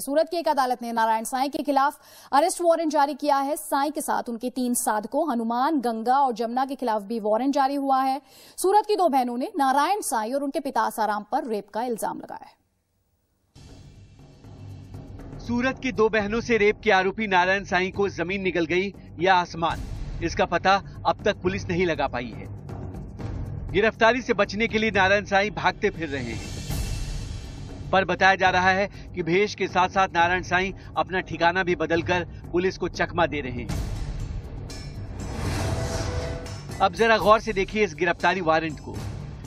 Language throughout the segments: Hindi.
सूरत की एक अदालत ने नारायण साईं के खिलाफ अरेस्ट वारंट जारी किया है। साईं के साथ उनके 3 साधकों हनुमान, गंगा और जमुना के खिलाफ भी वारंट जारी हुआ है। सूरत की 2 बहनों ने नारायण साईं और उनके पिता आसाराम पर रेप का इल्जाम लगाया है। सूरत की 2 बहनों से रेप के आरोपी नारायण साईं को जमीन निकल गई या आसमान, इसका पता अब तक पुलिस नहीं लगा पाई है। गिरफ्तारी से बचने के लिए नारायण साईं भागते फिर रहे हैं, पर बताया जा रहा है कि भेष के साथ साथ नारायण साईं अपना ठिकाना भी बदलकर पुलिस को चकमा दे रहे हैं। अब जरा गौर से देखिए इस गिरफ्तारी वारंट को।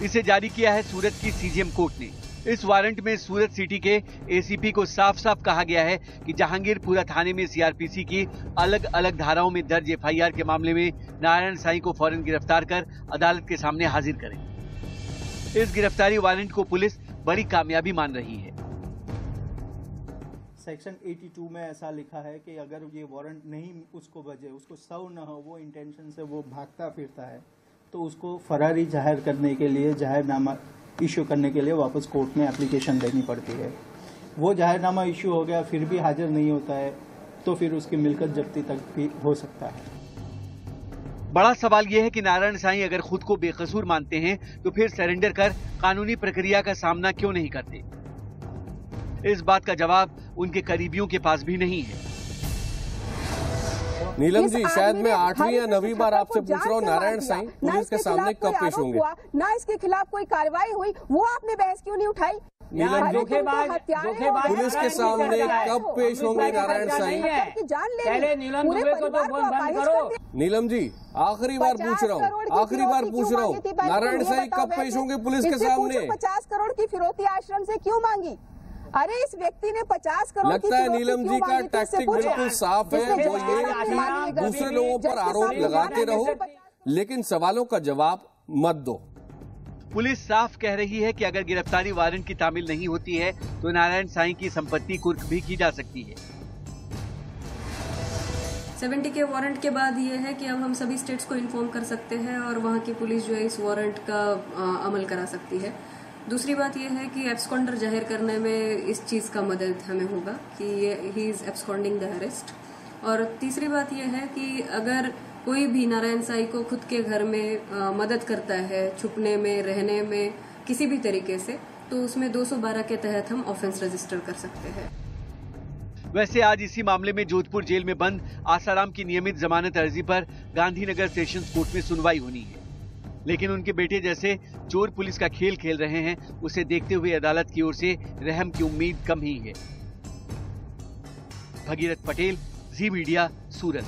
इसे जारी किया है सूरत की सीजेएम कोर्ट ने। इस वारंट में सूरत सिटी के एसीपी को साफ साफ कहा गया है कि जहांगीरपुरा थाने में सीआरपीसी की अलग अलग धाराओं में दर्ज एफआईआर के मामले में नारायण साईं को फौरन गिरफ्तार कर अदालत के सामने हाजिर करें। इस गिरफ्तारी वारंट को पुलिस बड़ी कामयाबी मान रही है। सेक्शन 82 में ऐसा लिखा है कि अगर ये वारंट नहीं उसको बजे, उसको सर्व न हो, वो इंटेंशन से वो भागता फिरता है, तो उसको फरारी जाहिर करने के लिए, जाहिरनामा इशू करने के लिए वापस कोर्ट में एप्लीकेशन देनी पड़ती है। वो जाहिरनामा इशू हो गया फिर भी हाजिर नहीं होता है, तो फिर उसकी मिल्कत जब्ती तक भी हो सकता है। बड़ा सवाल यह है कि नारायण साईं अगर खुद को बेकसूर मानते हैं तो फिर सरेंडर कर कानूनी प्रक्रिया का सामना क्यों नहीं करते? इस बात का जवाब उनके करीबियों के पास भी नहीं है। नीलम जी, शायद मैं 8वीं या 9वीं बार आपसे पूछ रहा हूँ, नारायण साईं पुलिस के सामने कब पेश होंगे? ना इसके खिलाफ कोई कार्रवाई हुई, वो आपने बहस क्यों नहीं उठाई? नीलम जी, पुलिस के सामने कब पेश होंगे नारायण साईं? नीलम जी, आखिरी बार पूछ रहा हूँ, नारायण साईं कब पेश होंगे पुलिस के सामने? 50 करोड़ की फिरौती आश्रम से क्यों मांगी? अरे इस व्यक्ति ने 50 करोड़ लगता है नीलम जी का टैक्टिक बिल्कुल साफ है, वो ये कि दूसरे लोगों पर आरोप लगाते रहो लेकिन सवालों का जवाब मत दो। पुलिस साफ कह रही है कि अगर गिरफ्तारी वारंट की तामील नहीं होती है तो नारायण साईं की संपत्ति कुर्क भी की जा सकती है। 70 के वारंट के बाद ये है कि अब हम सभी स्टेट्स को इन्फॉर्म कर सकते हैं और वहाँ की पुलिस जो है इस वारंट का अमल करा सकती है। दूसरी बात यह है कि एब्सकॉन्डर जाहिर करने में इस चीज़ का मदद हमें होगा कि he is absconding the arrest. और तीसरी बात यह है कि अगर कोई भी नारायण साईं को खुद के घर में मदद करता है छुपने में, रहने में, किसी भी तरीके से, तो उसमें 212 के तहत हम ऑफेंस रजिस्टर कर सकते हैं। वैसे आज इसी मामले में जोधपुर जेल में बंद आसाराम की नियमित जमानत अर्जी पर गांधीनगर सेशंस कोर्ट में सुनवाई होनी है, लेकिन उनके बेटे जैसे चोर पुलिस का खेल खेल रहे हैं, उसे देखते हुए अदालत की ओर से रहम की उम्मीद कम ही है। भगीरथ पटेल, जी मीडिया, सूरत।